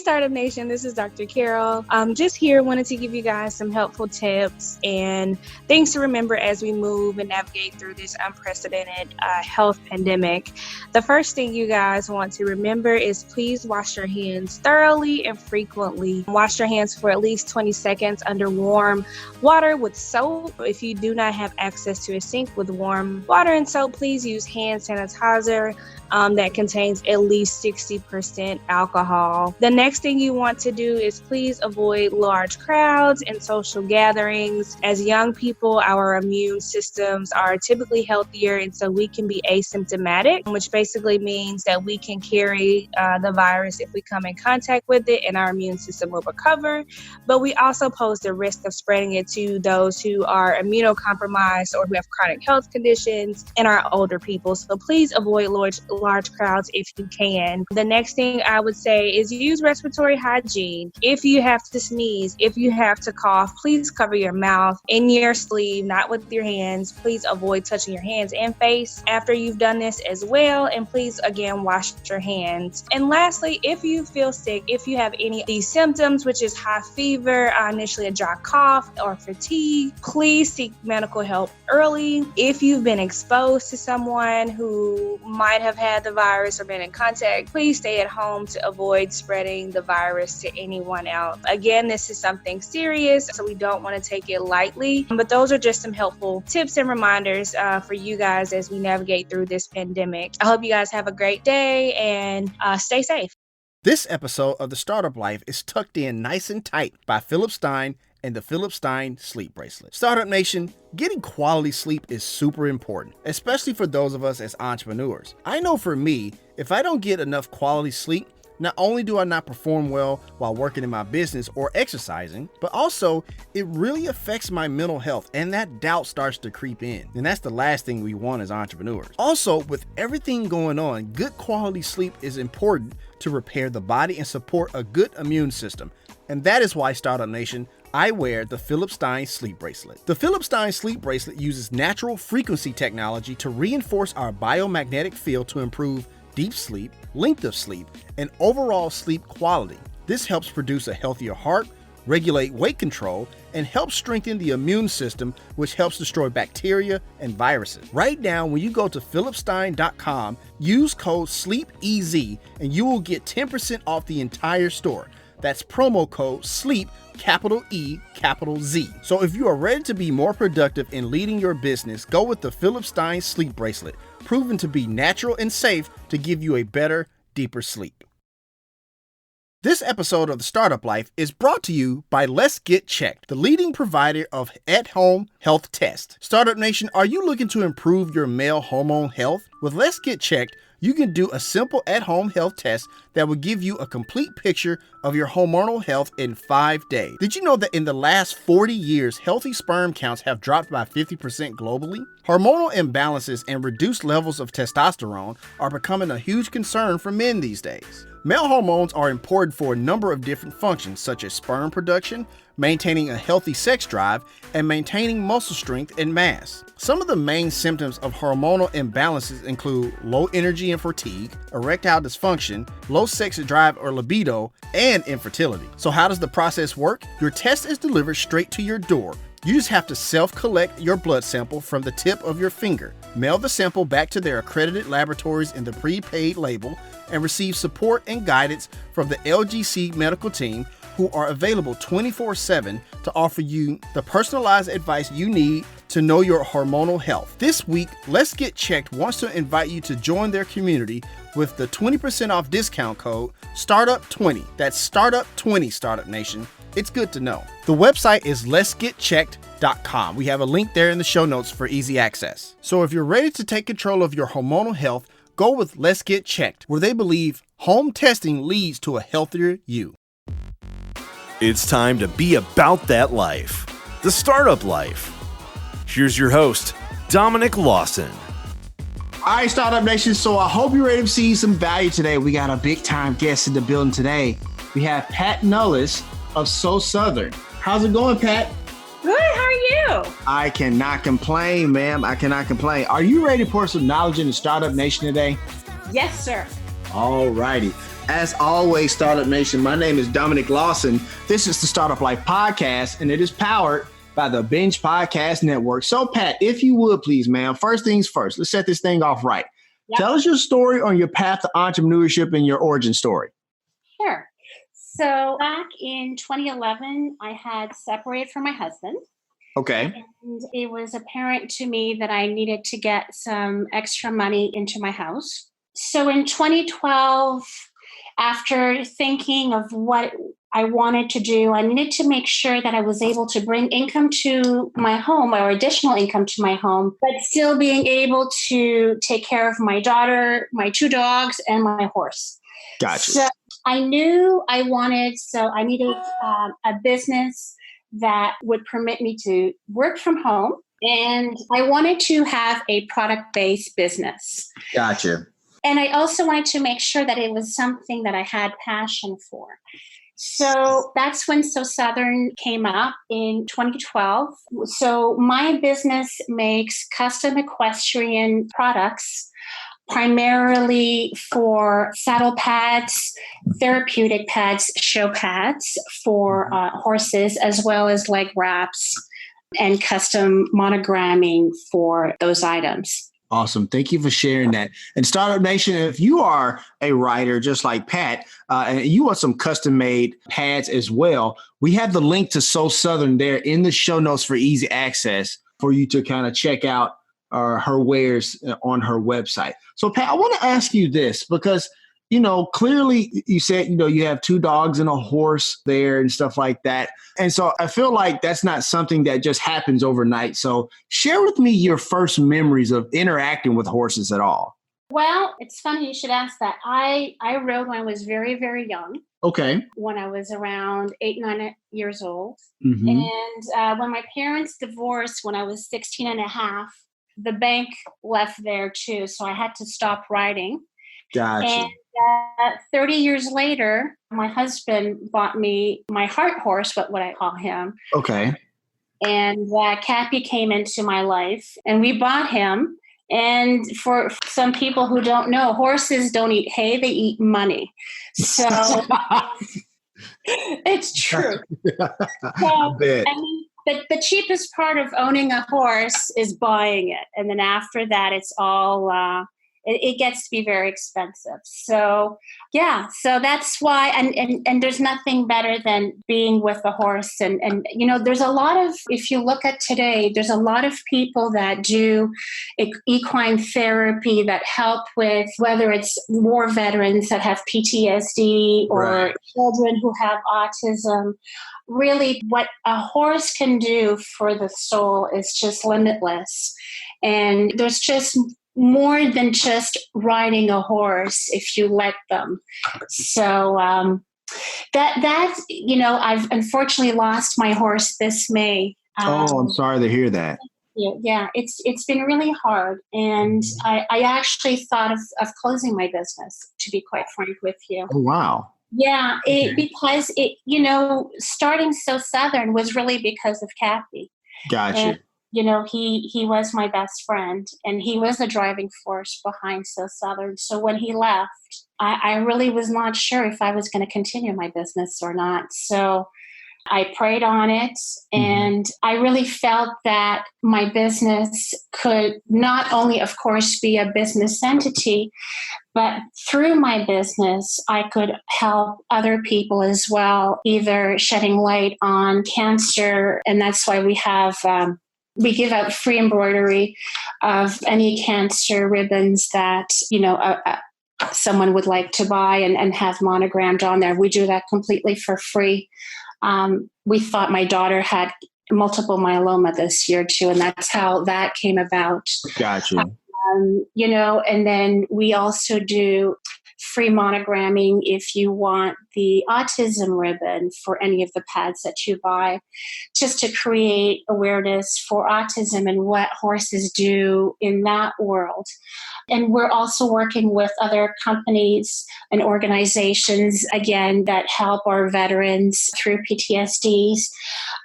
Startup Nation, this is Dr. Carol. I'm just here, wanted to give you guys some helpful tips and things to remember as we move and navigate through this unprecedented health pandemic. The first thing you guys want to remember is please wash your hands thoroughly and frequently. Wash your hands for at least 20 seconds under warm water with soap. If you do not have access to a sink with warm water and soap, please use hand sanitizer that contains at least 60% alcohol. The next thing you want to do is please avoid large crowds and social gatherings. As young people, our immune systems are typically healthier, and so we can be asymptomatic, which basically means that we can carry the virus if we come in contact with it, and our immune system will recover. But we also pose the risk of spreading it to those who are immunocompromised or who have chronic health conditions and our older people. So please avoid large crowds if you can. The next thing I would say is use respiratory hygiene. If you have to sneeze, if you have to cough, please cover your mouth in your sleeve, not with your hands. Please avoid touching your hands and face after you've done this as well. And please, again, wash your hands. And lastly, if you feel sick, if you have any of these symptoms, which is high fever, initially a dry cough or fatigue, please seek medical help early. If you've been exposed to someone who might have had the virus or been in contact, please stay at home to avoid spreading the virus to anyone else. Again, this is something serious, so we don't want to take it lightly. But those are just some helpful tips and reminders for you guys as we navigate through this pandemic. I hope you guys have a great day and stay safe. This episode of The Startup Life is tucked in nice and tight by Philip Stein and the Philip Stein Sleep Bracelet. Startup Nation, getting quality sleep is super important, especially for those of us as entrepreneurs. I know for me, if I don't get enough quality sleep, not only do I not perform well while working in my business or exercising, but also it really affects my mental health, and that doubt starts to creep in. And that's the last thing we want as entrepreneurs. Also, with everything going on, good quality sleep is important to repair the body and support a good immune system. And that is why, Startup Nation, I wear the Philip Stein Sleep Bracelet. The Philip Stein Sleep Bracelet uses natural frequency technology to reinforce our biomagnetic field to improve deep sleep, length of sleep, and overall sleep quality. This helps produce a healthier heart, regulate weight control, and helps strengthen the immune system, which helps destroy bacteria and viruses. Right now, when you go to philipstein.com, use code SLEEPEZ and you will get 10% off the entire store. That's promo code SLEEP, capital E, capital Z. So if you are ready to be more productive in leading your business, go with the Philip Stein Sleep Bracelet, proven to be natural and safe to give you a better, deeper sleep. This episode of The Startup Life is brought to you by Let's Get Checked, the leading provider of at-home health tests. Startup Nation, are you looking to improve your male hormone health? With Let's Get Checked, you can do a simple at-home health test that will give you a complete picture of your hormonal health in 5 days. Did you know that in the last 40 years, healthy sperm counts have dropped by 50% globally? Hormonal imbalances and reduced levels of testosterone are becoming a huge concern for men these days. Male hormones are important for a number of different functions, such as sperm production, maintaining a healthy sex drive, and maintaining muscle strength and mass. Some of the main symptoms of hormonal imbalances include low energy and fatigue, erectile dysfunction, low sex drive or libido, and infertility. So how does the process work? Your test is delivered straight to your door. You just have to self-collect your blood sample from the tip of your finger, mail the sample back to their accredited laboratories in the prepaid label, and receive support and guidance from the LGC medical team, who are available 24/7 to offer you the personalized advice you need to know your hormonal health. This week, Let's Get Checked wants to invite you to join their community with the 20% off discount code STARTUP20. That's STARTUP20, Startup Nation. It's good to know. The website is letsgetchecked.com. We have a link there in the show notes for easy access. So if you're ready to take control of your hormonal health, go with Let's Get Checked, where they believe home testing leads to a healthier you. It's time to be about that life, the startup life. Here's your host, Dominic Lawson. All right, Startup Nation. So I hope you're ready to see some value today. We got a big time guest in the building today. We have Pat Nulis of So Southern. How's it going, Pat? Good. How are you? I cannot complain, ma'am. I cannot complain. Are you ready to pour some knowledge into Startup Nation today? Yes, sir. All righty. As always, Startup Nation, my name is Dominic Lawson. This is the Startup Life Podcast, and it is powered by the Binge Podcast Network. So, Pat, if you would please, ma'am, first things first, let's set this thing off right. Yep. Tell us your story on your path to entrepreneurship and your origin story. Sure. So back in 2011, I had separated from my husband. Okay. And it was apparent to me that I needed to get some extra money into my house. So in 2012, after thinking of what I wanted to do, I needed to make sure that I was able to bring income to my home or additional income to my home, but still being able to take care of my daughter, my 2 dogs, and my horse. Gotcha. So I knew I needed a business that would permit me to work from home. And I wanted to have a product-based business. Gotcha. And I also wanted to make sure that it was something that I had passion for. So that's when So Southern came up in 2012. So my business makes custom equestrian products, primarily for saddle pads, therapeutic pads, show pads for horses, as well as leg wraps and custom monogramming for those items. Awesome. Thank you for sharing that. And Startup Nation, if you are a writer just like Pat, and you want some custom made pads as well, we have the link to So Southern there in the show notes for easy access for you to kind of check out her wares on her website. So Pat, I want to ask you this because, clearly you said, you have 2 dogs and a horse there and stuff like that. And so I feel like that's not something that just happens overnight. So share with me your first memories of interacting with horses at all. Well, it's funny you should ask that. I rode when I was very, very young. Okay. When I was around 8, 9 years old. Mm-hmm. And when my parents divorced when I was 16 and a half, the bank left there too. So I had to stop riding. Gotcha. And 30 years later, my husband bought me my heart horse, what I call him. Okay. And Cappy came into my life and we bought him. And for some people who don't know, horses don't eat hay, they eat money. So it's true. I bet. The cheapest part of owning a horse is buying it. And then after that, it's all, it gets to be very expensive. So, yeah, so that's why, and there's nothing better than being with a horse. And there's a lot of, if you look at today, there's a lot of people that do equine therapy that help with, whether it's war veterans that have PTSD or right. Children who have autism. Really, what a horse can do for the soul is just limitless. And there's just more than just riding a horse if you let them. So I've unfortunately lost my horse this May. I'm sorry to hear that. Yeah, it's been really hard. And I actually thought of closing my business, to be quite frank with you. Oh, wow. Yeah, because starting So Southern was really because of Cappy. Gotcha. And, he was my best friend and he was the driving force behind So Southern. So when he left, I really was not sure if I was going to continue my business or not. So I prayed on it and I really felt that my business could not only, of course, be a business entity, but through my business, I could help other people as well, either shedding light on cancer. And that's why we have, we give out free embroidery of any cancer ribbons that, someone would like to buy and have monogrammed on there. We do that completely for free. We thought my daughter had multiple myeloma this year too, and that's how that came about. Gotcha. And then we also do free monogramming if you want the autism ribbon for any of the pads that you buy, just to create awareness for autism and what horses do in that world. And we're also working with other companies and organizations, again, that help our veterans through PTSDs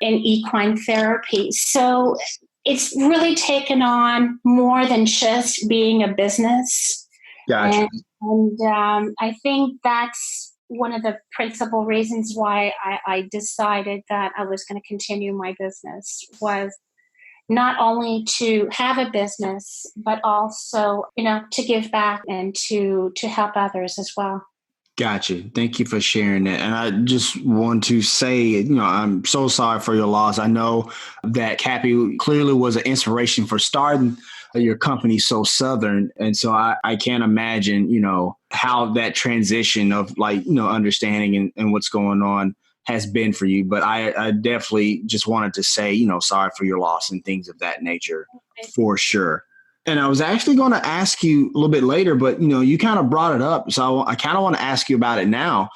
and equine therapy. So it's really taken on more than just being a business. Gotcha. And I think that's one of the principal reasons why I decided that I was going to continue my business, was not only to have a business, but also, to give back and to help others as well. Gotcha. Thank you for sharing that. And I just want to say, I'm so sorry for your loss. I know that Cappy clearly was an inspiration for starting your company, So Southern. And so I can't imagine, how that transition of understanding and what's going on has been for you. But I definitely just wanted to say, sorry for your loss and things of that nature, for sure. And I was actually going to ask you a little bit later, but, you kind of brought it up. So I kind of want to ask you about it now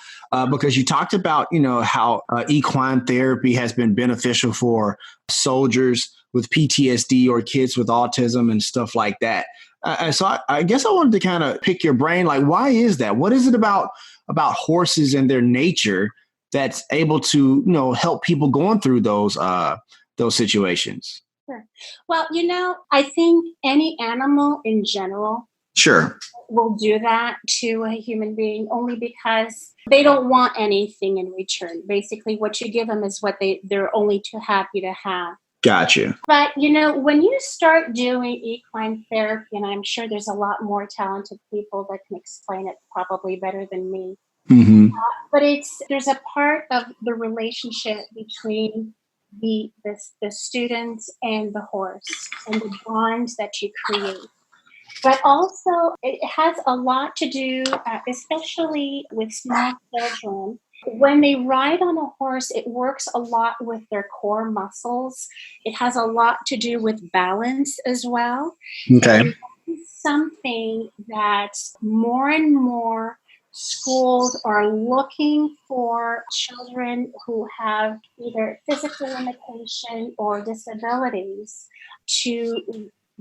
because you talked about, how equine therapy has been beneficial for soldiers with PTSD or kids with autism and stuff like that. So I guess I wanted to kind of pick your brain. Like, why is that? What is it about horses and their nature that's able to, help people going through those situations? Sure. Well, I think any animal in general Sure. will do that to a human being only because they don't want anything in return. Basically, what you give them is what they're only too happy to have. Gotcha. But, when you start doing equine therapy, and I'm sure there's a lot more talented people that can explain it probably better than me. Mm-hmm. But there's a part of the relationship between the students and the horse and the bonds that you create. But also it has a lot to do, especially with small children. When they ride on a horse, it works a lot with their core muscles. It has a lot to do with balance as well. Okay. And that's something that more and more schools are looking for children who have either physical limitation or disabilities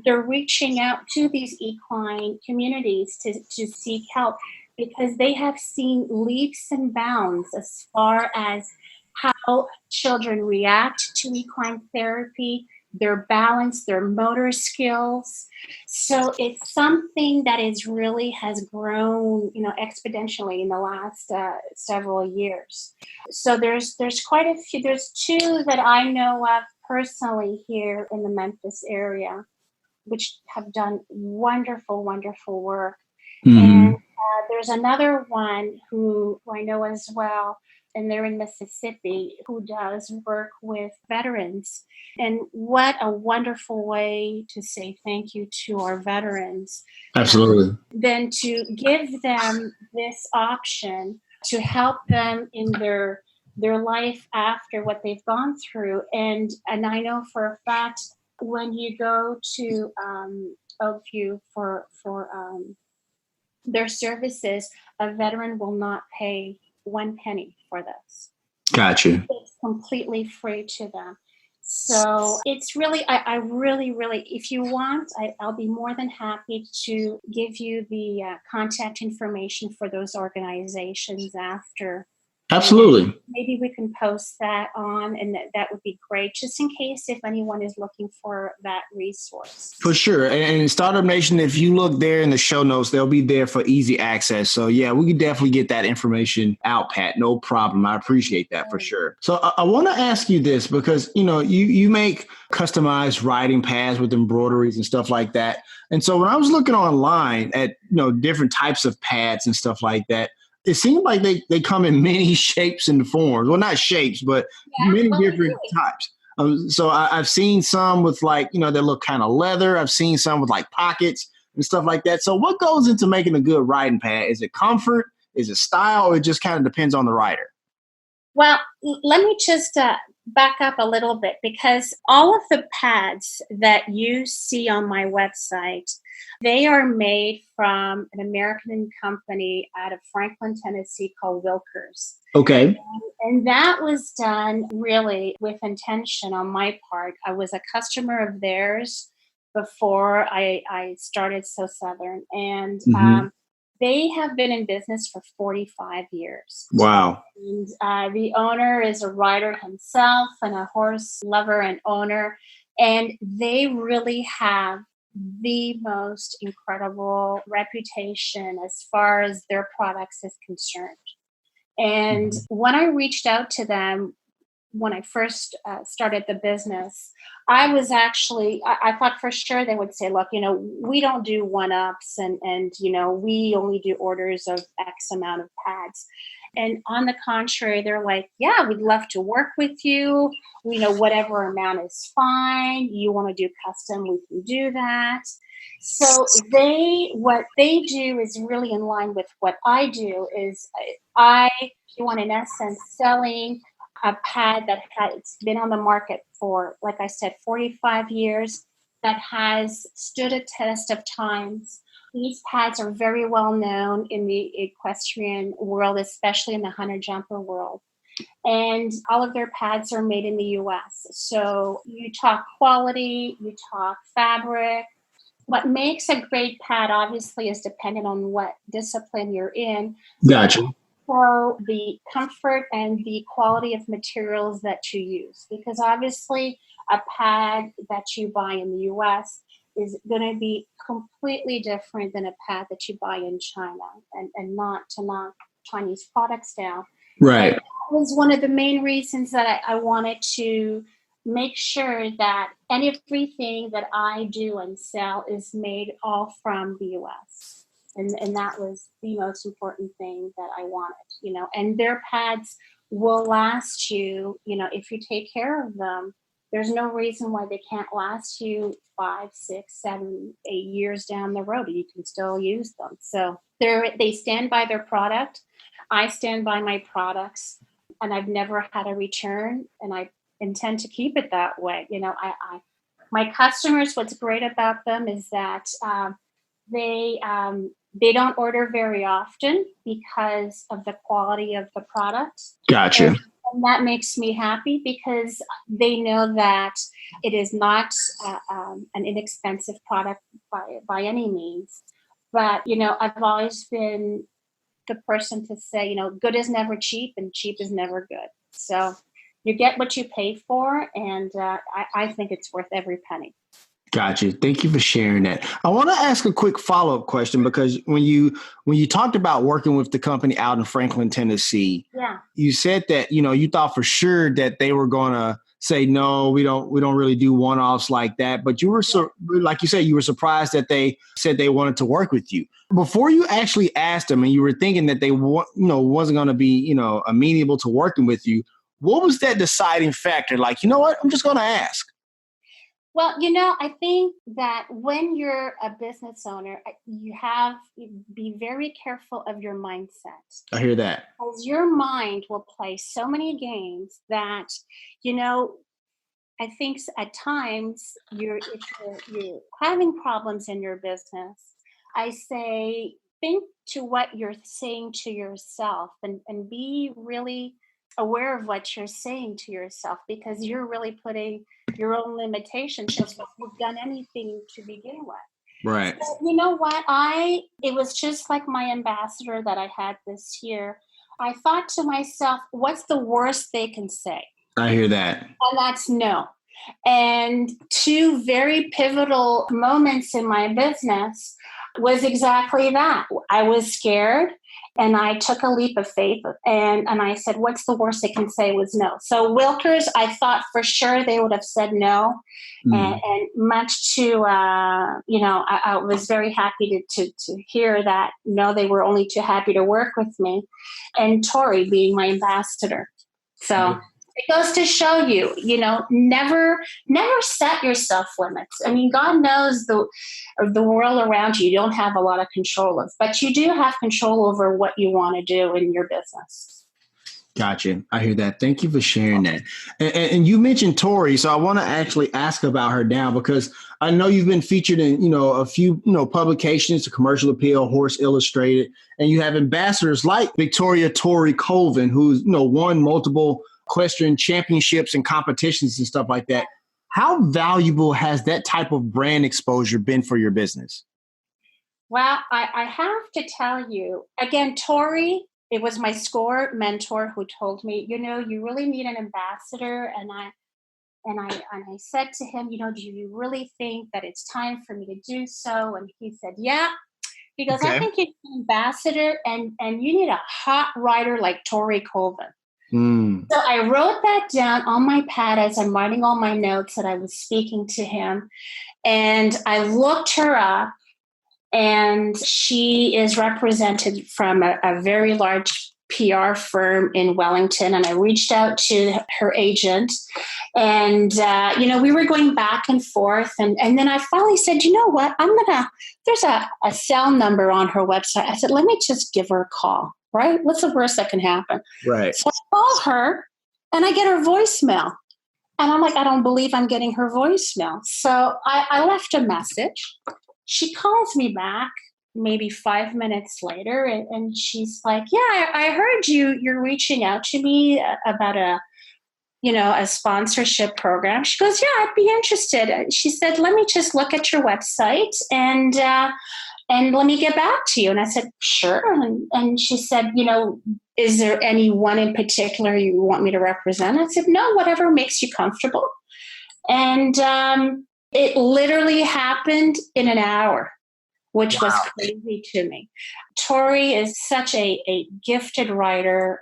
they're reaching out to these equine communities to seek help because they have seen leaps and bounds as far as how children react to equine therapy, their balance, their motor skills. So it's something that really has grown, exponentially in the last several years. So there's quite a few. There's two that I know of personally here in the Memphis area, which have done wonderful, wonderful work. Mm-hmm. And there's another one who I know as well, and they're in Mississippi, who does work with veterans. And what a wonderful way to say thank you to our veterans. Absolutely. Then to give them this option to help them in their life after what they've gone through. And I know for a fact, when you go to Oakview for their services, a veteran will not pay 1 penny for this. Gotcha. It's completely free to them. So it's really, I really, really, if you want, I'll be more than happy to give you the contact information for those organizations after. Absolutely. And maybe we can post that on, and that would be great, just in case if anyone is looking for that resource. For sure. And Startup Nation, if you look there in the show notes, they'll be there for easy access. So yeah, we can definitely get that information out, Pat. No problem. I appreciate that for sure. So I want to ask you this because, you make customized riding pads with embroideries and stuff like that. And so when I was looking online at, different types of pads and stuff like that, it seemed like they come in many shapes and forms. Well, not shapes, but many different types. So I've seen some with that look kind of leather. I've seen some with pockets and stuff like that. So what goes into making a good riding pad? Is it comfort? Is it style? Or it just kind of depends on the rider? Well, let me just back up a little bit, because all of the pads that you see on my website, they are made from an American company out of Franklin, Tennessee called Wilkers. Okay. And that was done really with intention on my part. I was a customer of theirs before I started So Southern. And they have been in business for 45 years. Wow. And the owner is a rider himself and a horse lover and owner. And they really have the most incredible reputation as far as their products is concerned. And when I reached out to them, when I first started the business, I was actually, I thought for sure they would say, look, we don't do one-ups and we only do orders of X amount of pads. And on the contrary, they're like, yeah, we'd love to work with you. Whatever amount is fine. You want to do custom, we can do that. So what they do is really in line with what I do. Is in essence, selling a pad that has been on the market for, like I said, 45 years, that has stood a test of times. These pads are very well known in the equestrian world, especially in the hunter-jumper world. And all of their pads are made in the U.S. So you talk quality, you talk fabric. What makes a great pad, obviously, is dependent on what discipline you're in. Gotcha. So the comfort and the quality of materials that you use, because obviously a pad that you buy in the U.S. is going to be completely different than a pad that you buy in China, and not to knock Chinese products down. Right. But that was one of the main reasons that I wanted to make sure that everything that I do and sell is made all from the U.S. And that was the most important thing that I wanted, and their pads will last you, if you take care of them. There's no reason why they can't last you 5, 6, 7, 8 years down the road. You can still use them. So they stand by their product. I stand by my products, and I've never had a return, and I intend to keep it that way. My customers, what's great about them is that they don't order very often because of the quality of the product. Gotcha. And that makes me happy because they know that it is not an inexpensive product by any means. But, I've always been the person to say, good is never cheap and cheap is never good. So you get what you pay for, and I think it's worth every penny. Gotcha. Thank you for sharing that. I want to ask a quick follow-up question, because when you talked about working with the company out in Franklin, Tennessee, you said that, you thought for sure that they were going to say, no, we don't really do one-offs like that. But you were, like you said, you were surprised that they said they wanted to work with you. Before you actually asked them and you were thinking that they wasn't going to be, amenable to working with you, what was that deciding factor? Like, you know what, I'm just going to ask. Well, I think that when you're a business owner, you be very careful of your mindset. I hear that. Because your mind will play so many games that, I think at times if you're having problems in your business, I say, think to what you're saying to yourself and be really aware of what you're saying to yourself, because you're really putting your own limitations just if you've done anything to begin with. Right. So, you know what? It was just like my ambassador that I had this year. I thought to myself, what's the worst they can say? I hear that. And that's no. And 2 very pivotal moments in my business was exactly that. I was scared. And I took a leap of faith, and I said, what's the worst they can say was no. So Wilkers, I thought for sure they would have said no. And much to, I was very happy to hear that, no, they were only too happy to work with me. And Tori being my ambassador. So it goes to show you, never set yourself limits. I mean, God knows the world around you don't have a lot of control of, but you do have control over what you want to do in your business. Gotcha. I hear that. Thank you for sharing that. And you mentioned Tori, so I want to actually ask about her now, because I know you've been featured in, a few, publications, the Commercial Appeal, Horse Illustrated, and you have ambassadors like Victoria Tori Colvin, who's, won multiple equestrian championships and competitions and stuff like that. How valuable has that type of brand exposure been for your business? Well, I have to tell you, again, Tori, it was my SCORE mentor who told me, you really need an ambassador. And And I said to him, do you really think that it's time for me to do so? And he said, yeah. He goes, I think you're an ambassador and you need a hot writer like Tori Colvin. So I wrote that down on my pad as I'm writing all my notes that I was speaking to him. And I looked her up, and she is represented from a very large PR firm in Wellington. And I reached out to her agent, and, we were going back and forth. And then I finally said, you know what, there's a cell number on her website. I said, let me just give her a call, right? What's the worst that can happen? Right. So I call her and I get her voicemail. And I'm like, I don't believe I'm getting her voicemail. So I left a message. She calls me back maybe 5 minutes later, and she's like, yeah, I heard you're reaching out to me about a sponsorship program. She goes, yeah, I'd be interested. She said, let me just look at your website and let me get back to you. And I said, sure. And she said, is there anyone in particular you want me to represent? I said, no, whatever makes you comfortable. And it literally happened in an hour, which was crazy to me. Tori is such a gifted writer.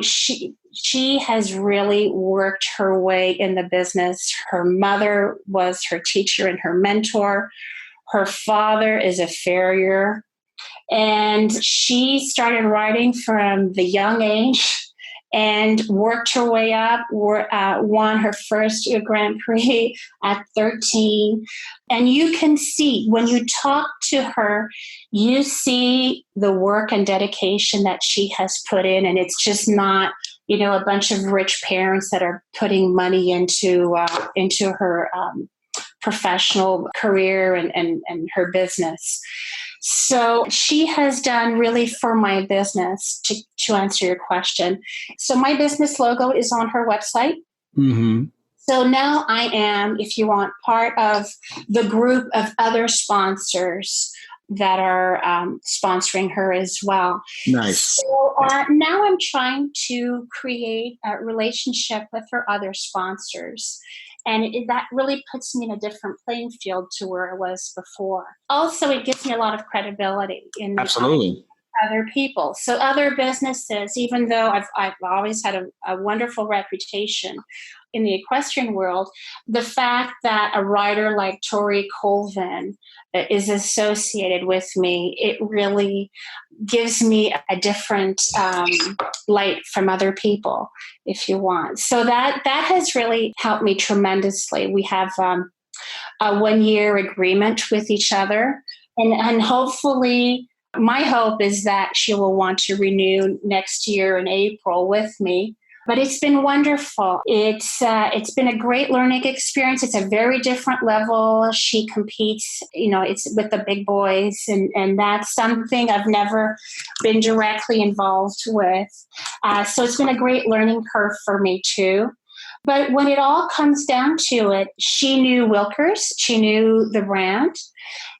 She has really worked her way in the business. Her mother was her teacher and her mentor. Her father is a farrier. And she started writing from the young age and worked her way up, won her first Grand Prix at 13. And you can see, when you talk to her, you see the work and dedication that she has put in. And it's just not, a bunch of rich parents that are putting money into her professional career and her business. So she has done really for my business, to answer your question. So my business logo is on her website. Mm-hmm. So now I am, if you want, part of the group of other sponsors that are sponsoring her as well. Nice. So now I'm trying to create a relationship with her other sponsors. And that really puts me in a different playing field to where I was before. Also, it gives me a lot of credibility in absolutely other people. So other businesses, even though I've always had a wonderful reputation in the equestrian world, the fact that a writer like Tori Colvin is associated with me, it really gives me a different light from other people, if you want. So that has really helped me tremendously. We have a 1-year agreement with each other, and hopefully, my hope is that she will want to renew next year in April with me. But it's been wonderful. It's been a great learning experience. It's a very different level. She competes, it's with the big boys, and that's something I've never been directly involved with. So it's been a great learning curve for me too. But when it all comes down to it, she knew Wilkers. She knew the brand.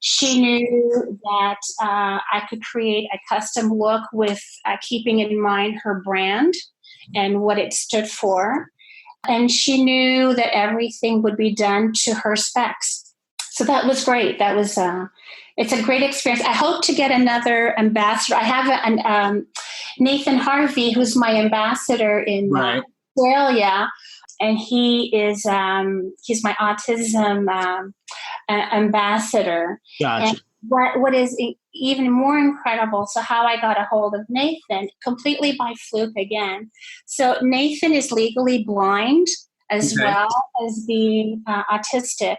She knew that I could create a custom look with keeping in mind her brand and what it stood for. And she knew that everything would be done to her specs. So that was great. That was it's a great experience. I hope to get another ambassador. I have Nathan Harvey, who's my ambassador in Australia. And he is he's my autism ambassador. Gotcha. And what is even more incredible, so how I got a hold of Nathan, completely by fluke again. So Nathan is legally blind as well as being autistic.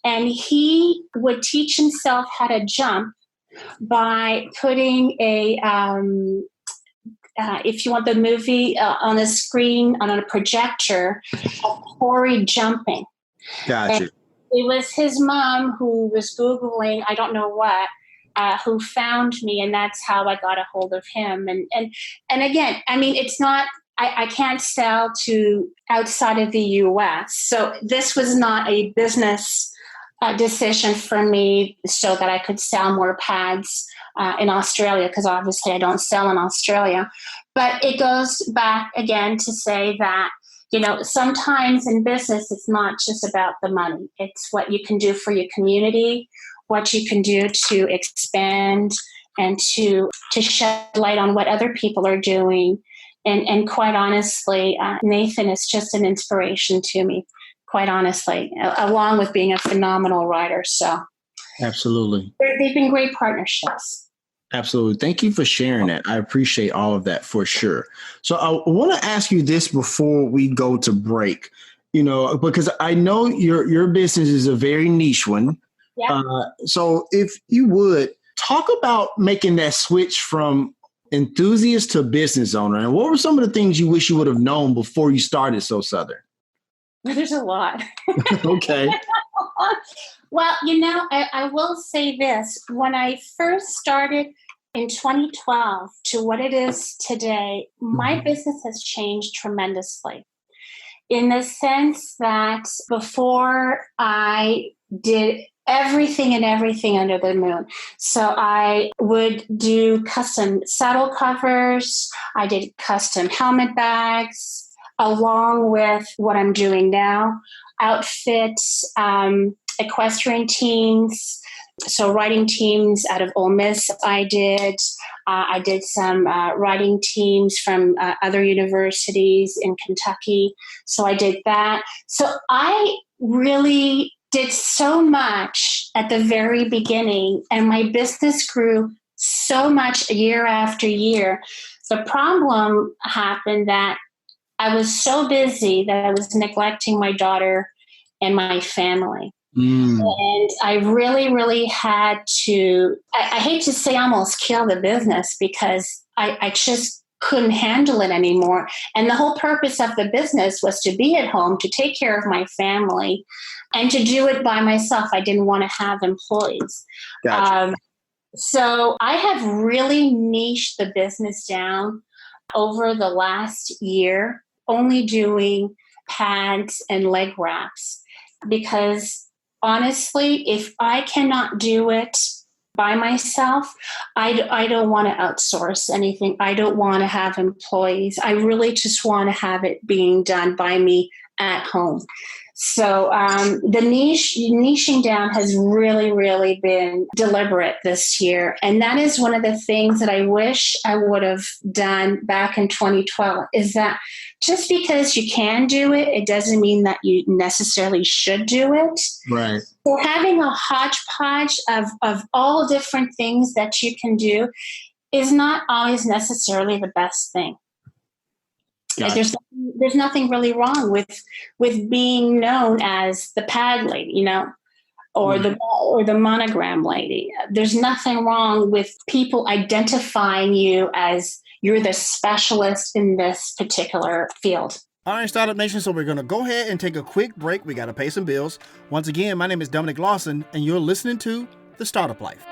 And he would teach himself how to jump by putting if you want the movie on a screen, on a projector, of Corey jumping. Gotcha. And it was his mom who was Googling, I don't know what, who found me, and that's how I got a hold of him. And again, I mean, it's not, I can't sell to outside of the U.S. So this was not a business decision for me so that I could sell more pads in Australia, because obviously I don't sell in Australia. But it goes back again to say that sometimes in business, it's not just about the money. It's what you can do for your community, what you can do to expand and to shed light on what other people are doing. And quite honestly, Nathan is just an inspiration to me, quite honestly, along with being a phenomenal writer. So absolutely. They've been great partnerships. Absolutely. Thank you for sharing that. I appreciate all of that for sure. So I want to ask you this before we go to break, because I know your business is a very niche one. Yeah. So if you would talk about making that switch from enthusiast to business owner, and what were some of the things you wish you would have known before you started So Southern? There's a lot. Okay. Well, I will say this. When I first started in 2012 to what it is today, my business has changed tremendously in the sense that before I did everything under the moon. So I would do custom saddle covers. I did custom helmet bags, along with what I'm doing now, outfits, equestrian teams. So riding teams out of Ole Miss I did. I did some riding teams from other universities in Kentucky. So I did that. So I really did so much at the very beginning, and my business grew so much year after year. The problem happened that I was so busy that I was neglecting my daughter and my family. And I really, really had to, I hate to say almost kill the business, because I just couldn't handle it anymore. And the whole purpose of the business was to be at home, to take care of my family, and to do it by myself. I didn't want to have employees. Gotcha. So I have really niched the business down over the last year, only doing pads and leg wraps, because honestly, if I cannot do it by myself, I don't want to outsource anything. I don't want to have employees. I really just want to have it being done by me at home. So the niching down has really, really been deliberate this year. And that is one of the things that I wish I would have done back in 2012, is that just because you can do it, it doesn't mean that you necessarily should do it. Right. So having a hodgepodge of all different things that you can do is not always necessarily the best thing. Gotcha. There's nothing really wrong with being known as the pad lady, or the monogram lady. There's nothing wrong with people identifying you as you're the specialist in this particular field. All right, Startup Nation, so we're going to go ahead and take a quick break. We got to pay some bills. Once again, my name is Dominic Lawson, and you're listening to The Startup Life.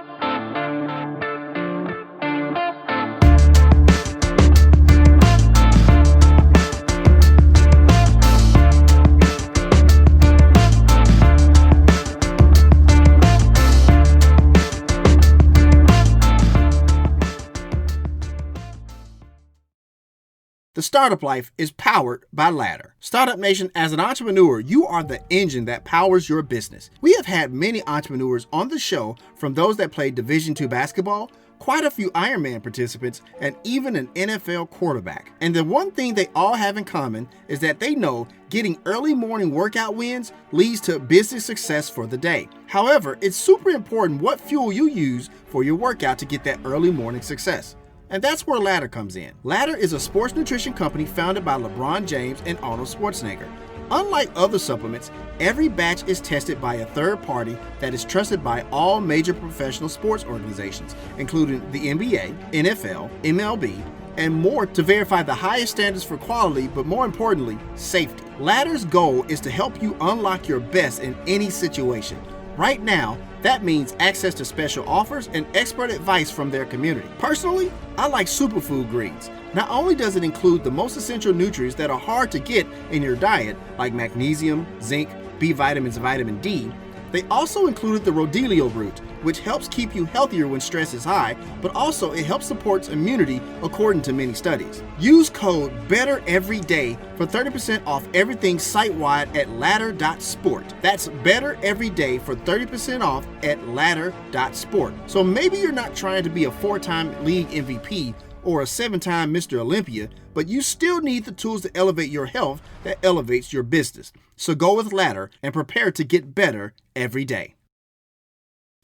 The Startup Life is powered by Ladder. Startup Nation, as an entrepreneur, you are the engine that powers your business. We have had many entrepreneurs on the show, from those that played Division II basketball, quite a few Ironman participants, and even an NFL quarterback. And the one thing they all have in common is that they know getting early morning workout wins leads to business success for the day. However, it's super important what fuel you use for your workout to get that early morning success. And that's where Ladder comes in. Ladder is a sports nutrition company founded by LeBron James and Arnold Schwarzenegger. Unlike other supplements, every batch is tested by a third party that is trusted by all major professional sports organizations, including the NBA, NFL, MLB, and more, to verify the highest standards for quality, but more importantly, safety. Ladder's goal is to help you unlock your best in any situation. Right now, that means access to special offers and expert advice from their community. Personally, I like superfood greens. Not only does it include the most essential nutrients that are hard to get in your diet, like magnesium, zinc, B vitamins, and vitamin D, they also included the Rodelio root, which helps keep you healthier when stress is high, but also it helps supports immunity according to many studies. Use code BETTEREVERYDAY for 30% off everything site-wide at ladder.sport. That's BETTEREVERYDAY for 30% off at ladder.sport. So maybe you're not trying to be a 4-time league MVP or a 7-time Mr. Olympia, but you still need the tools to elevate your health that elevates your business. So go with Ladder and prepare to get better every day.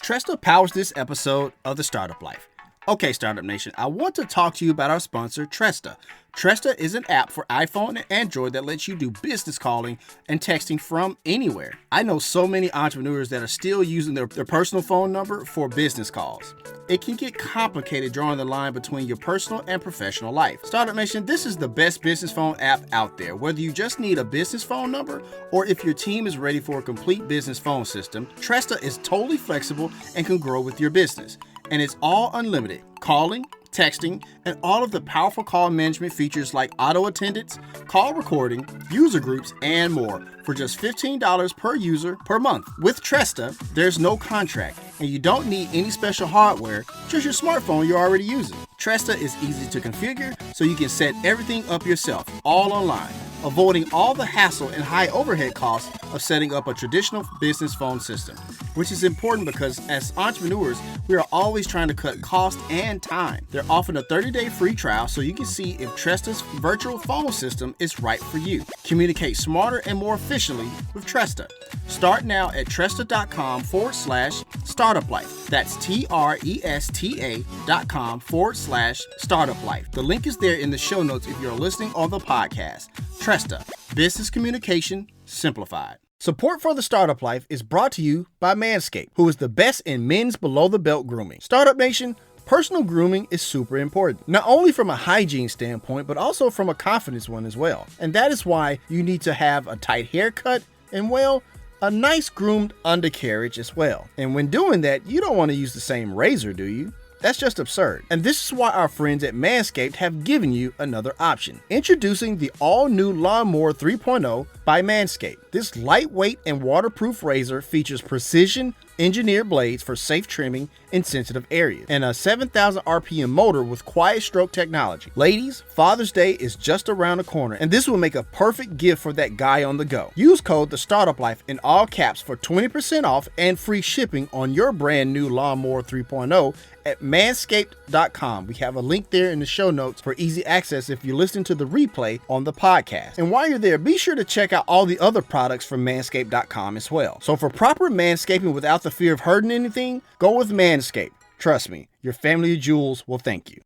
Tresta powers this episode of The Startup Life. Okay, Startup Nation, I want to talk to you about our sponsor, Tresta. Tresta is an app for iPhone and Android that lets you do business calling and texting from anywhere. I know so many entrepreneurs that are still using their personal phone number for business calls. It can get complicated drawing the line between your personal and professional life. Startup Nation, this is the best business phone app out there. Whether you just need a business phone number or if your team is ready for a complete business phone system, Tresta is totally flexible and can grow with your business. And it's all unlimited. Calling, texting, and all of the powerful call management features like auto attendance, call recording, user groups, and more for just $15 per user per month. With Tresta, there's no contract, and you don't need any special hardware, just your smartphone you're already using. Tresta is easy to configure, so you can set everything up yourself, all online, avoiding all the hassle and high overhead costs of setting up a traditional business phone system, which is important because as entrepreneurs, we are always trying to cut cost and time. They're offering a 30-day free trial so you can see if Tresta's virtual phone system is right for you. Communicate smarter and more efficiently with Tresta. Start now at Tresta.com/startuplife. That's TRESTA.com/startuplife. The link is there in the show notes if you're listening on the podcast. Tresta, business communication simplified. Support for the Startup Life is brought to you by Manscaped, who is the best in men's below-the-belt grooming. Startup Nation, personal grooming is super important, not only from a hygiene standpoint, but also from a confidence one as well. And that is why you need to have a tight haircut and, well, a nice groomed undercarriage as well. And when doing that, you don't want to use the same razor, do you? That's just absurd. And this is why our friends at Manscaped have given you another option. Introducing the all-new Lawnmower 3.0 by Manscaped. This lightweight and waterproof razor features precision engineered blades for safe trimming in sensitive areas, and a 7,000 RPM motor with quiet stroke technology. Ladies, Father's Day is just around the corner, and this will make a perfect gift for that guy on the go. Use code The Startup Life in all caps for 20% off and free shipping on your brand new Lawnmower 3.0 at manscaped.com. We have a link there in the show notes for easy access if you listen to the replay on the podcast. And while you're there, be sure to check out all the other products from manscaped.com as well. So for proper manscaping without the fear of hurting anything, go with Manscaped. Trust me, your family of jewels will thank you.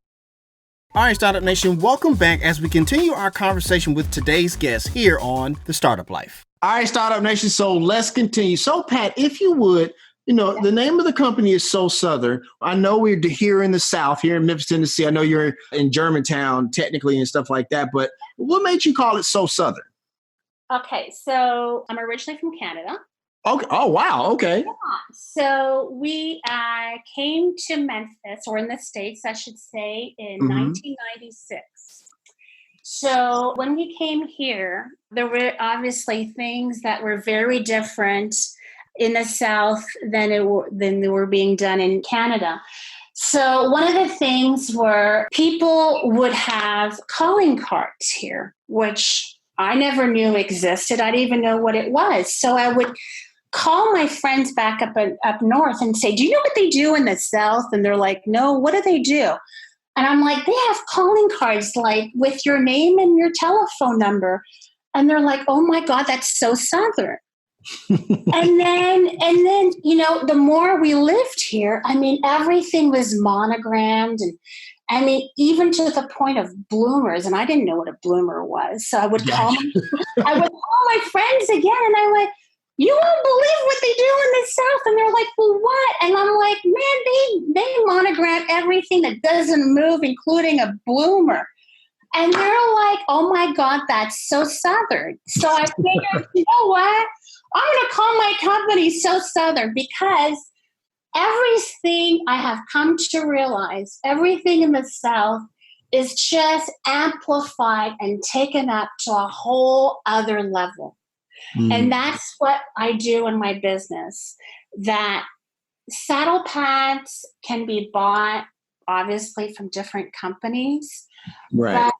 All right, Startup Nation, welcome back as we continue our conversation with today's guest here on The Startup Life. All right, Startup Nation, so let's continue. So, Pat, if you would, the name of the company is So Southern. I know we're here in the South, here in Memphis, Tennessee. I know you're in Germantown technically and stuff like that, but what made you call it So Southern? Okay, so I'm originally from Canada. Okay. Oh, wow. Okay. Yeah. So we came to Memphis, or in the States, I should say, in 1996. So when we came here, there were obviously things that were very different in the South than they were being done in Canada. So one of the things were people would have calling cards here, which I never knew existed. I didn't even know what it was. So I would call my friends back up north and say, do you know what they do in the South? And they're like, no, what do they do? And I'm like, they have calling cards like with your name and your telephone number. And they're like, oh my God, that's so Southern. and then, the more we lived here, I mean, everything was monogrammed, and I mean, even to the point of bloomers, and I didn't know what a bloomer was. So I would call my friends again, and I'm like, you won't believe what they do in the South. And they're like, well, what? And I'm like, man, they monogram everything that doesn't move, including a bloomer. And they're like, oh my God, that's so Southern. So I figured, you know what? I'm going to call my company So Southern, because everything I have come to realize, everything in the South is just amplified and taken up to a whole other level. And that's what I do in my business, that saddle pads can be bought obviously from different companies. Right. But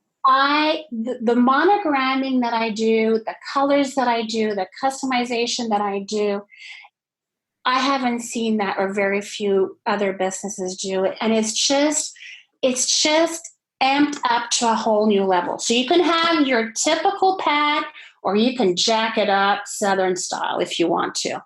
the monogramming that I do, the colors that I do, the customization that I do, I haven't seen that, or very few other businesses do it. And it's just amped up to a whole new level. So you can have your typical pad, or you can jack it up Southern style if you want to.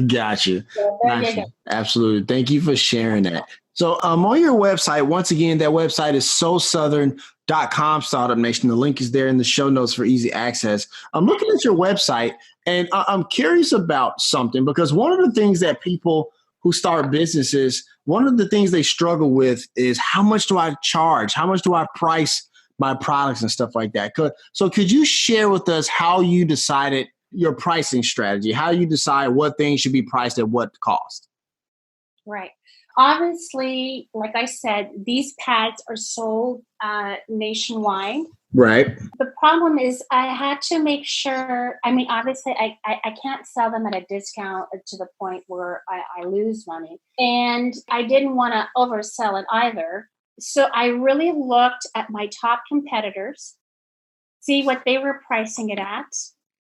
Got you. So Nice. Absolutely. Thank you for sharing that. So on your website, once again, that website is SoSouthern.com, Startup Nation. The link is there in the show notes for easy access. I'm looking at your website, and I'm curious about something, because one of the things that people who start businesses, one of the things they struggle with is, how much do I charge? How much do I price my products and stuff like that? So could you share with us how you decided your pricing strategy, how you decide what things should be priced at what cost? Right. Obviously, like I said, these pads are sold nationwide. Right. The problem is I had to make sure, obviously I can't sell them at a discount to the point where I lose money. And I didn't want to oversell it either. So I really looked at my top competitors, see what they were pricing it at.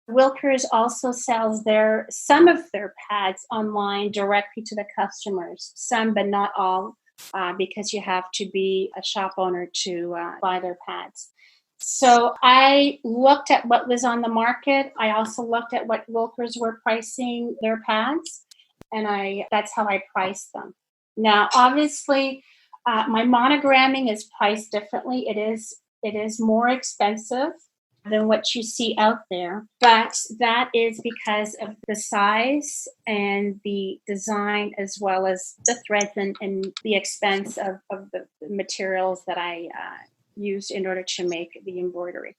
Wilkers also sells some of their pads online directly to the customers, some but not all, because you have to be a shop owner to buy their pads. So I looked at what was on the market. I also looked at what Wilkers were pricing their pads, and that's how I priced them. Now, obviously, my monogramming is priced differently. It is more expensive than what you see out there. But that is because of the size and the design, as well as the threads and the expense of the materials that I used in order to make the embroidery.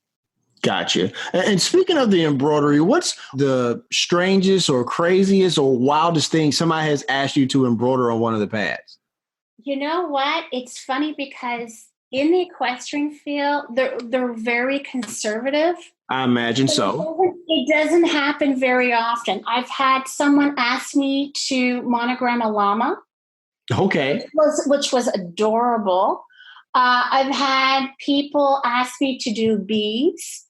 Gotcha. And speaking of the embroidery, what's the strangest or craziest or wildest thing somebody has asked you to embroider on one of the pads? You know what? It's funny because in the equestrian field, they're very conservative. I imagine so. It doesn't happen very often. I've had someone ask me to monogram a llama. Okay. Which was adorable. I've had people ask me to do beads,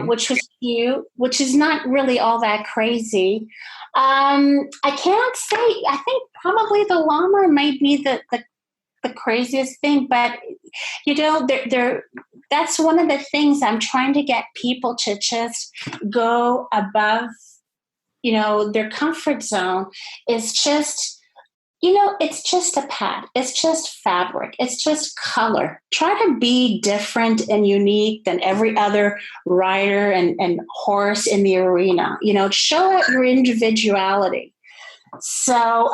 which was cute, which is not really all that crazy. I can't say, I think probably the llama might be the craziest thing, but that's one of the things I'm trying to get people to just go above, their comfort zone. Is just, it's just a pad. It's just fabric. It's just color. Try to be different and unique than every other rider and horse in the arena. Show out your individuality. So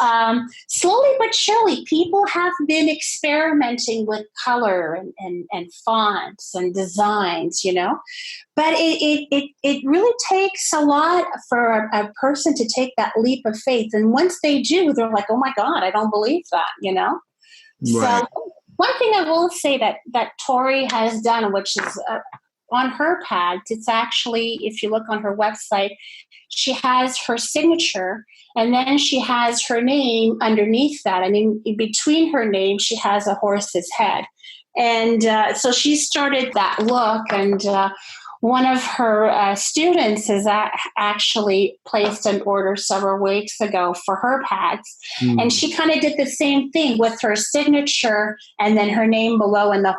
slowly but surely, people have been experimenting with color and fonts and designs, But it really takes a lot for a person to take that leap of faith. And once they do, they're like, oh, my God, I don't believe that, Right. So one thing I will say that Tori has done, which is on her pads, it's actually, if you look on her website, she has her signature, and then she has her name underneath that. In between her name, she has a horse's head. And so she started that look, and one of her students has actually placed an order several weeks ago for her pads. And she kind of did the same thing with her signature and then her name below and a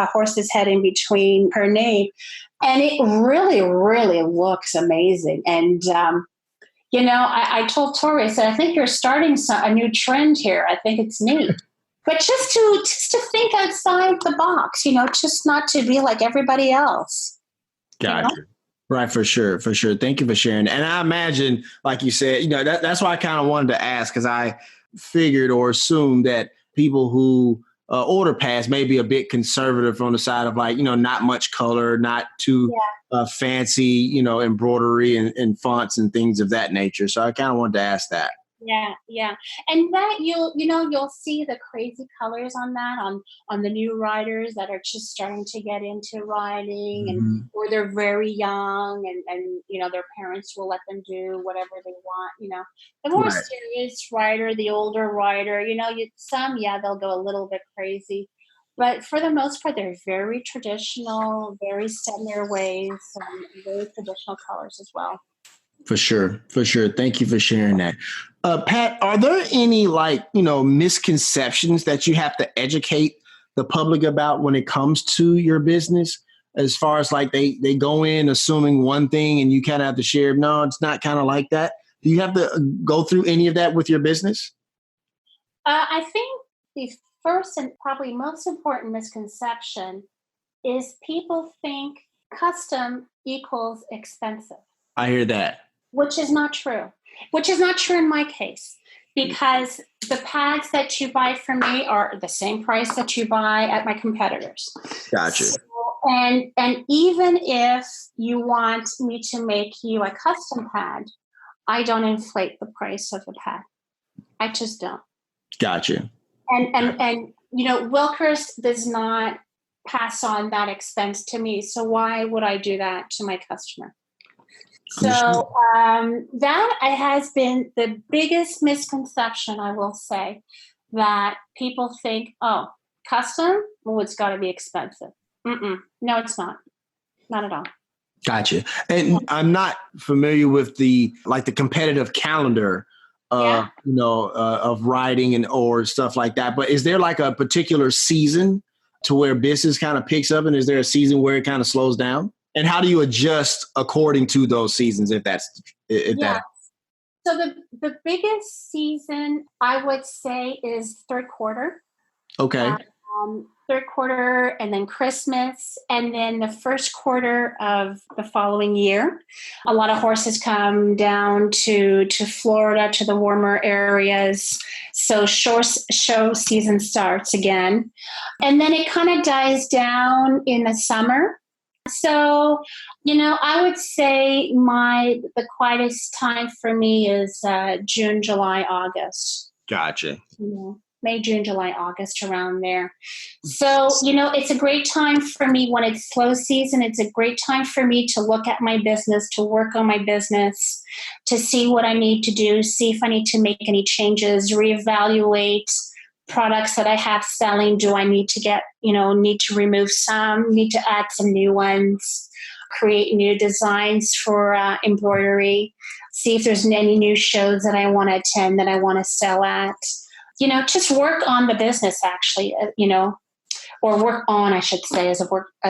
horse's head in between her name. And it really, really looks amazing. And, I told Tori, I said, I think you're starting a new trend here. I think it's neat. But just to think outside the box, just not to be like everybody else. Gotcha. Right, for sure. Thank you for sharing. And I imagine, like you said, that's why I kind of wanted to ask, because I figured or assumed that people who order pads may be a bit conservative on the side of not much color, not too fancy, embroidery and fonts and things of that nature. So I kind of wanted to ask that. Yeah. And that you'll see the crazy colors on that on the new riders that are just starting to get into riding, and or they're very young, and their parents will let them do whatever they want. The more Right. serious rider, the older rider, they'll go a little bit crazy. But for the most part, they're very traditional, very set in their ways, and very traditional colors as well. For sure. Thank you for sharing that. Pat, are there any misconceptions that you have to educate the public about when it comes to your business? As far as like they go in assuming one thing and you kind of have to share, no, it's not kind of like that. Do you have to go through any of that with your business? I think the first and probably most important misconception is people think custom equals expensive. I hear that. Which is not true. Which is not true in my case, because the pads that you buy from me are the same price that you buy at my competitors. Gotcha. So, and even if you want me to make you a custom pad, I don't inflate the price of the pad. I just don't. Gotcha. And Wilkers does not pass on that expense to me. So why would I do that to my customer? So that has been the biggest misconception, I will say, that people think, oh, custom? Well, it's got to be expensive. No, it's not. Not at all. Gotcha. And I'm not familiar with the competitive calendar, of riding or stuff like that. But is there like a particular season to where business kind of picks up, and is there a season where it kind of slows down? And how do you adjust according to those seasons, if that? So the biggest season, I would say, is third quarter. Okay. Third quarter, and then Christmas, and then the first quarter of the following year. A lot of horses come down to Florida, to the warmer areas. So show season starts again. And then it kind of dies down in the summer. So, I would say the quietest time for me is June, July, August. Gotcha. May, June, July, August, around there. So, it's a great time for me when it's slow season. It's a great time for me to look at my business, to work on my business, to see what I need to do, see if I need to make any changes, reevaluate products that I have selling. Do I need to need to remove some, need to add some new ones, create new designs for embroidery, see if there's any new shows that I want to attend, that I want to sell at. Just work on the business, actually, or work on, I should say, as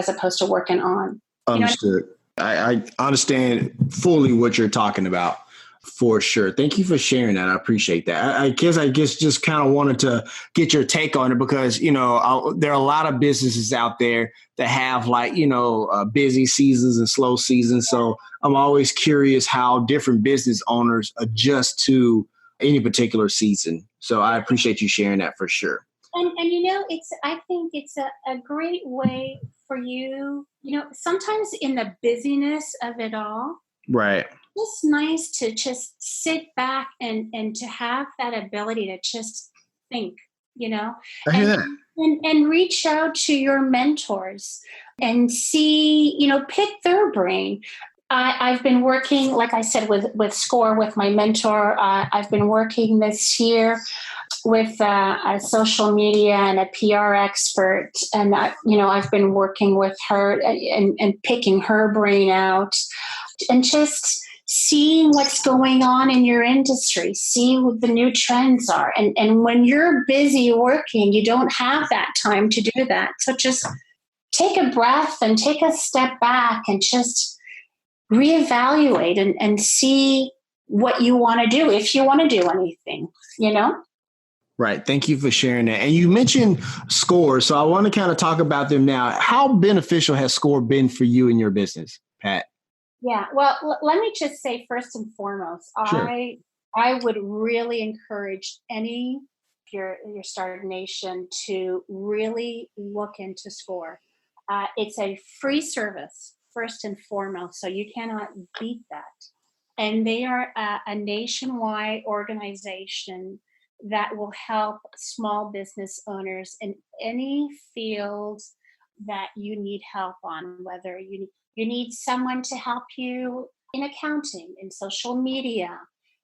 opposed to working on. Understood. I understand fully what you're talking about, for sure. Thank you for sharing that. I appreciate that. I guess just kind of wanted to get your take on it because, there are a lot of businesses out there that have busy seasons and slow seasons. So I'm always curious how different business owners adjust to any particular season. So I appreciate you sharing that for sure. And I think it's a great way for you, sometimes in the busyness of it all. Right. It's nice to just sit back and to have that ability to just think, I hear that. And reach out to your mentors and see, pick their brain. I've been working, like I said, with SCORE, with my mentor. I've been working this year with a social media and a PR expert. And, I've been working with her and picking her brain out and just seeing what's going on in your industry, seeing what the new trends are. And when you're busy working, you don't have that time to do that. So just take a breath and take a step back and just reevaluate and see what you want to do, if you want to do anything, Right. Thank you for sharing that. And you mentioned SCORE. So I want to kind of talk about them now. How beneficial has SCORE been for you in your business, Pat? Yeah. Well, let me just say first and foremost, sure. I would really encourage your startup nation to really look into SCORE. It's a free service, first and foremost, so you cannot beat that. and they are a nationwide organization that will help small business owners in any field that you need help on, whether you need someone to help you in accounting, in social media,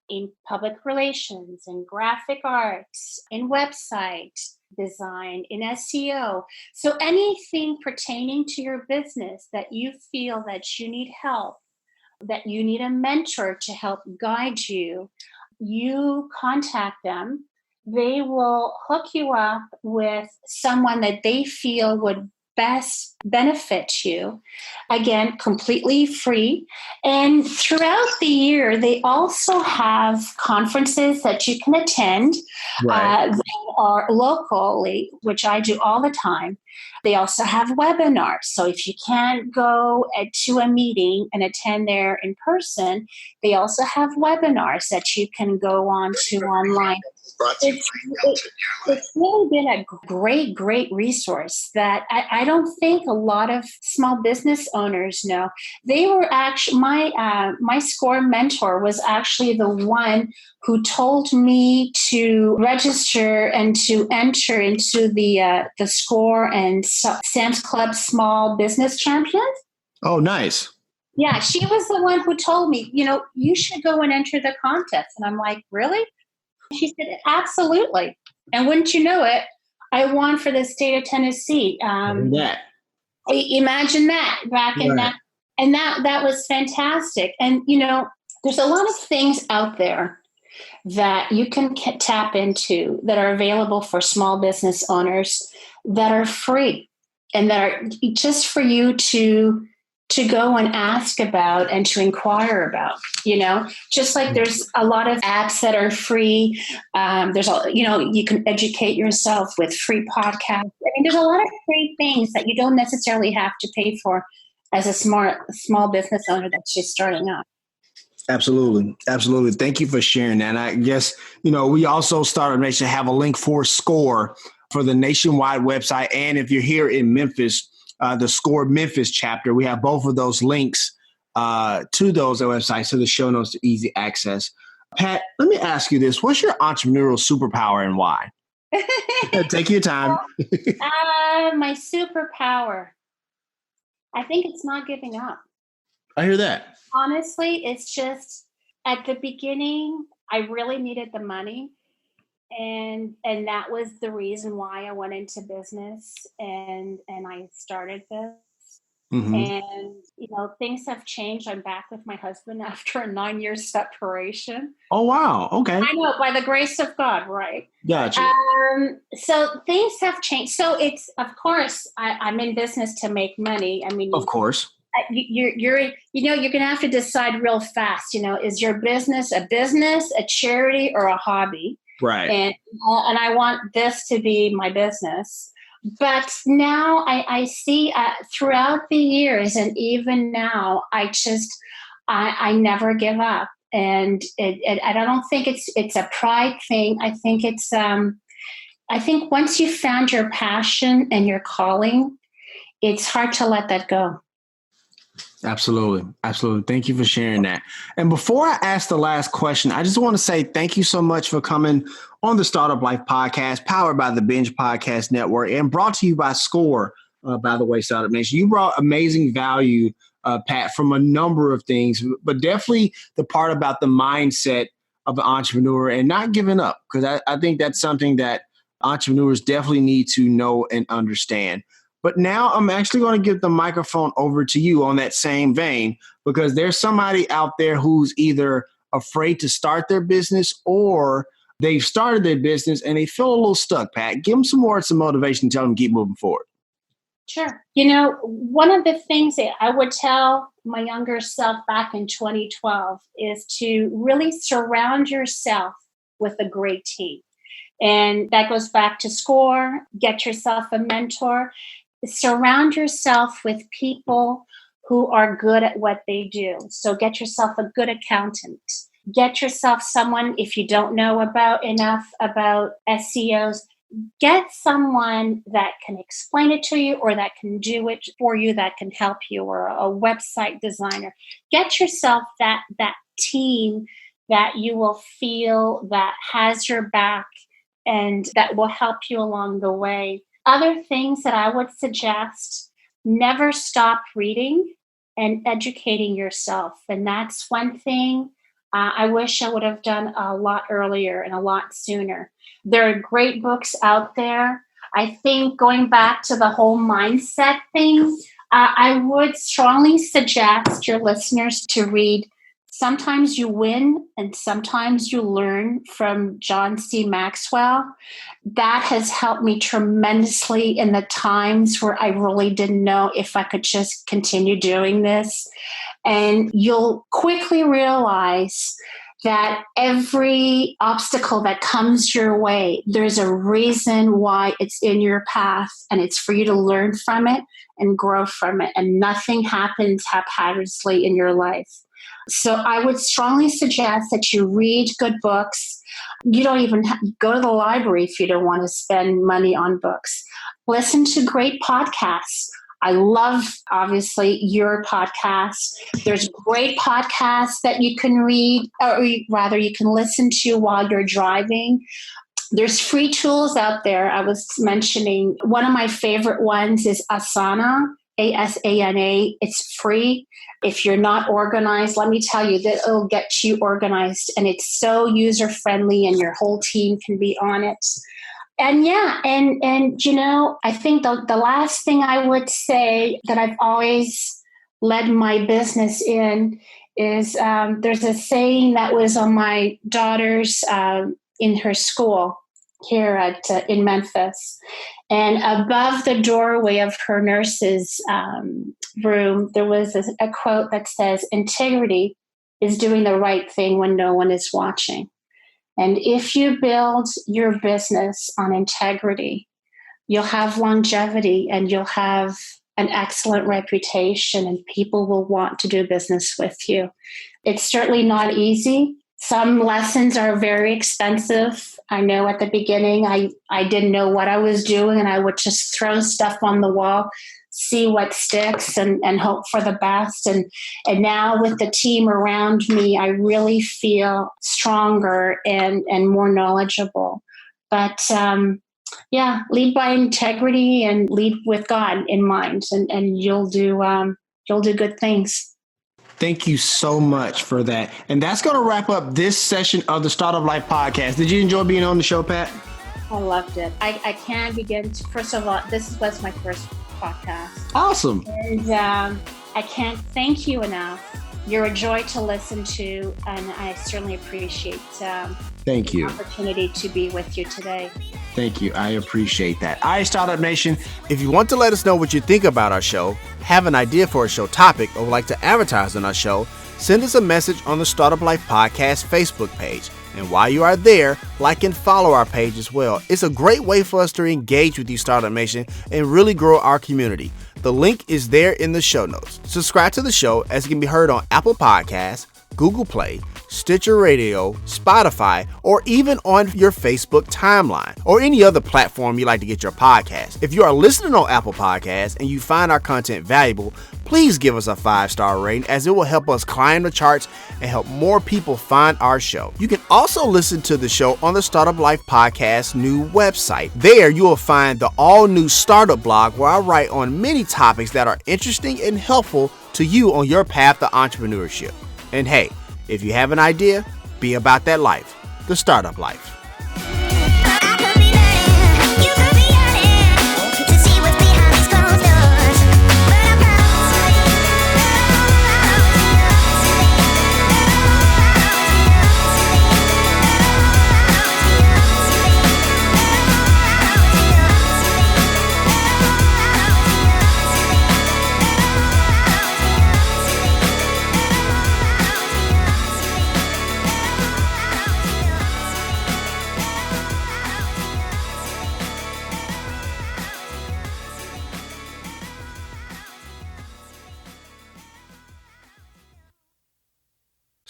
in public relations, in graphic arts, in website design, in SEO. So anything pertaining to your business that you feel that you need help, that you need a mentor to help guide you, you contact them. They will hook you up with someone that they feel would best benefit you. Again, completely free. And throughout the year, they also have conferences that you can attend. Right. They are locally, which I do all the time. They also have webinars. So if you can't go to a meeting and attend there in person, they also have webinars that you can go on to online. It's really been a great resource that I don't think a lot of small business owners know. They were actually, my SCORE mentor was actually the one who told me to register and to enter into the SCORE and Sam's Club Small Business Champions. Oh, nice. Yeah, she was the one who told me, you should go and enter the contest. And I'm like, really? She said, absolutely. And wouldn't you know it, I won for the state of Tennessee. Imagine that back in that. And that was fantastic. And, there's a lot of things out there that you can tap into that are available for small business owners that are free and that are just for you to go and ask about and to inquire about, just like there's a lot of apps that are free. You can educate yourself with free podcasts. I mean, there's a lot of free things that you don't necessarily have to pay for as a small business owner that's just starting out. Absolutely. Absolutely. Thank you for sharing that. And I guess, we also Startup Nation have a link for SCORE for the nationwide website. And if you're here in Memphis, the SCORE Memphis chapter, we have both of those links to those websites, so the show notes to easy access. Pat, let me ask you this. What's your entrepreneurial superpower and why? Take your time. My superpower, I think it's not giving up. I hear that. Honestly, it's just at the beginning, I really needed the money. And that was the reason why I went into business and I started this. Mm-hmm. And, things have changed. I'm back with my husband after a 9-year separation. Oh, wow. Okay. I know, by the grace of God, right? Gotcha. So things have changed. So it's, of course, I'm in business to make money. I mean, of course. You're going to have to decide real fast, is your business, a charity, or a hobby? Right. And I want this to be my business. But now I see throughout the years and even now, I never give up. And I don't think it's a pride thing. I think it's, I think once you found your passion and your calling, it's hard to let that go. Absolutely. Absolutely. Thank you for sharing that. And before I ask the last question, I just want to say thank you so much for coming on the Startup Life podcast, powered by the Binge Podcast Network and brought to you by SCORE, by the way, Startup Nation. You brought amazing value, Pat, from a number of things, but definitely the part about the mindset of an entrepreneur and not giving up, because I think that's something that entrepreneurs definitely need to know and understand. But now I'm actually going to give the microphone over to you on that same vein, because there's somebody out there who's either afraid to start their business or they've started their business and they feel a little stuck, Pat. Give them some words of motivation, tell them to keep moving forward. Sure. One of the things that I would tell my younger self back in 2012 is to really surround yourself with a great team. And that goes back to SCORE, get yourself a mentor. Surround yourself with people who are good at what they do. So get yourself a good accountant. Get yourself someone, if you don't know enough about SEOs, get someone that can explain it to you or that can do it for you, that can help you, or a website designer. Get yourself that team that you will feel that has your back and that will help you along the way. Other things that I would suggest, never stop reading and educating yourself. And that's one thing I wish I would have done a lot earlier and a lot sooner. There are great books out there. I think going back to the whole mindset thing, I would strongly suggest your listeners to read Sometimes You Win and Sometimes You Learn from John C. Maxwell. That has helped me tremendously in the times where I really didn't know if I could just continue doing this. And you'll quickly realize that every obstacle that comes your way, there's a reason why it's in your path, and it's for you to learn from it and grow from it. And nothing happens haphazardly in your life. So I would strongly suggest that you read good books. You don't even go to the library if you don't want to spend money on books. Listen to great podcasts. I love, obviously, your podcast. There's great podcasts that you can read, or rather you can listen to while you're driving. There's free tools out there. I was mentioning one of my favorite ones is Asana, ASANA. It's free. If you're not organized, let me tell you that it'll get you organized, and it's so user-friendly and your whole team can be on it. And I think the last thing I would say that I've always led my business in is there's a saying that was on my daughter's in her school here in Memphis. And above the doorway of her nurse's room, there was a quote that says, "Integrity is doing the right thing when no one is watching." And if you build your business on integrity, you'll have longevity and you'll have an excellent reputation, and people will want to do business with you. It's certainly not easy. Some lessons are very expensive. I know at the beginning, I didn't know what I was doing, and I would just throw stuff on the wall, see what sticks, and hope for the best. And now with the team around me, I really feel stronger and more knowledgeable. But lead by integrity and lead with God in mind, and you'll do good things. Thank you so much for that. And that's going to wrap up this session of the Startup Life podcast. Did you enjoy being on the show, Pat? I loved it. I can't begin to, first of all, this was my first podcast. Awesome. And I can't thank you enough. You're a joy to listen to, and I certainly appreciate thank you. The opportunity to be with you today. Thank you. I appreciate that. All right, Startup Nation. If you want to let us know what you think about our show, have an idea for a show topic, or would like to advertise on our show, send us a message on the Startup Life Podcast Facebook page. And while you are there, like and follow our page as well. It's a great way for us to engage with you, Startup Nation, and really grow our community. The link is there in the show notes. Subscribe to the show, as it can be heard on Apple Podcasts, Google Play, Stitcher Radio, Spotify, or even on your Facebook timeline or any other platform you like to get your podcast. If you are listening on Apple Podcasts and you find our content valuable, please give us a 5-star rating, as it will help us climb the charts and help more people find our show. You can also listen to the show on the Startup Life Podcast new website. There you will find the all-new startup blog, where I write on many topics that are interesting and helpful to you on your path to entrepreneurship. And hey, if you have an idea, be about that life, the Startup Life.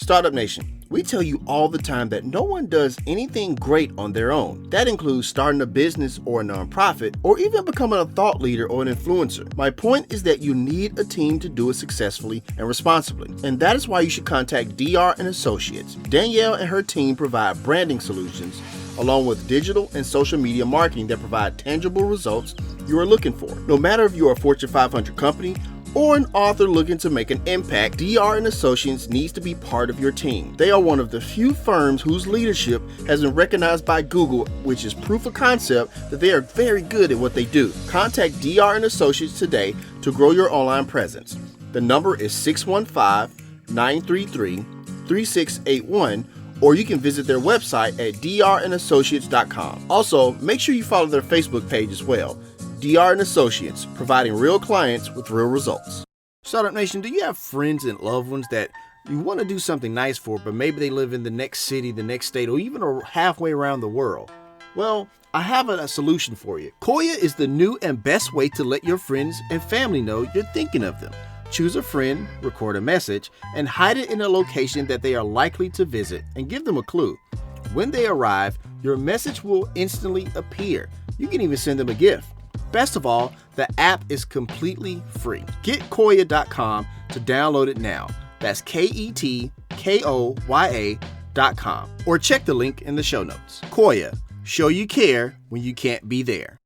Startup Nation, we tell you all the time that no one does anything great on their own. That includes starting a business or a nonprofit, or even becoming a thought leader or an influencer. My point is that you need a team to do it successfully and responsibly. And that is why you should contact DR & Associates. Danielle and her team provide branding solutions, along with digital and social media marketing that provide tangible results you are looking for. No matter if you are a Fortune 500 company or an author looking to make an impact, DR & Associates needs to be part of your team. They are one of the few firms whose leadership has been recognized by Google, which is proof of concept that they are very good at what they do. Contact DR & Associates today to grow your online presence. The number is 615-933-3681, or you can visit their website at drandassociates.com. Also, make sure you follow their Facebook page as well. DR & Associates, providing real clients with real results. Startup Nation, do you have friends and loved ones that you want to do something nice for, but maybe they live in the next city, the next state, or even halfway around the world? Well, I have a solution for you. KOYA is the new and best way to let your friends and family know you're thinking of them. Choose a friend, record a message, and hide it in a location that they are likely to visit, and give them a clue. When they arrive, your message will instantly appear. You can even send them a gift. Best of all, the app is completely free. Get KOYA.com to download it now. That's KETKOYA.com. Or check the link in the show notes. KOYA, show you care when you can't be there.